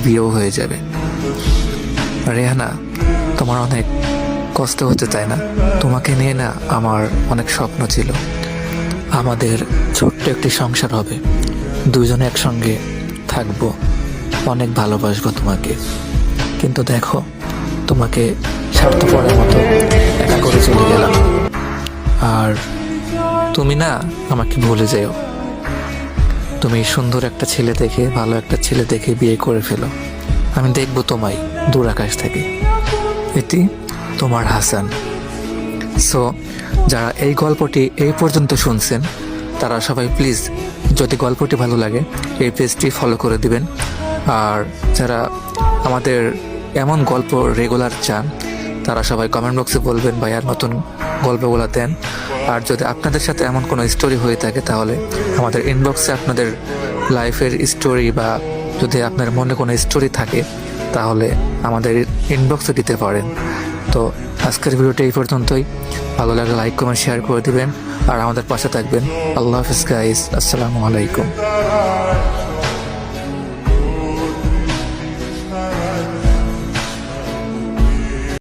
বিয়েও হয়ে যাবে। রেহানা, তোমার অনেক কষ্ট হতে চায় না? তোমাকে নিয়ে না আমার অনেক স্বপ্ন ছিল। আমাদের ছোট্ট একটি সংসার হবে, দুইজনে একসঙ্গে থাকবো, অনেক ভালোবাসবো তোমাকে। কিন্তু দেখো, তোমাকে স্বার্থপরের মতো একা করে চলে গেলাম। আর তুমি না আমাকে ভুলে যেও। তুমি সুন্দর একটা ছেলে দেখে, ভালো একটা ছেলে দেখে বিয়ে করে ফেলো। আমি দেখবো তোমায় দূর আকাশ থেকে। এটি তোমার হাসান। সো যারা এই গল্পটি এই পর্যন্ত শুনছেন তারা সবাই প্লিজ, যদি গল্পটি ভালো লাগে এই পেজটি ফলো করে দিবেন। আর যারা আমাদের এমন গল্প রেগুলার চান তারা সবাই কমেন্ট বক্সে বলবেন ভাইয়ার নতুন গল্পগুলো দেন। আর যদি আপনাদের সাথে এমন কোনো স্টোরি হয়ে থাকে তাহলে আমাদের ইনবক্সে আপনাদের লাইফের স্টোরি বা যদি আপনার মনে কোনো স্টোরি থাকে তাহলে আমাদের ইনবক্সে দিতে পারেন। তো আজকের ভিডিওটা এই পর্যন্তই। ভালো লাগলে লাইক কমেন্ট শেয়ার করে দিবেন আর আমাদের পাশে থাকবেন। আল্লাহ হাফিজ গাইস, আসসালামু আলাইকুম।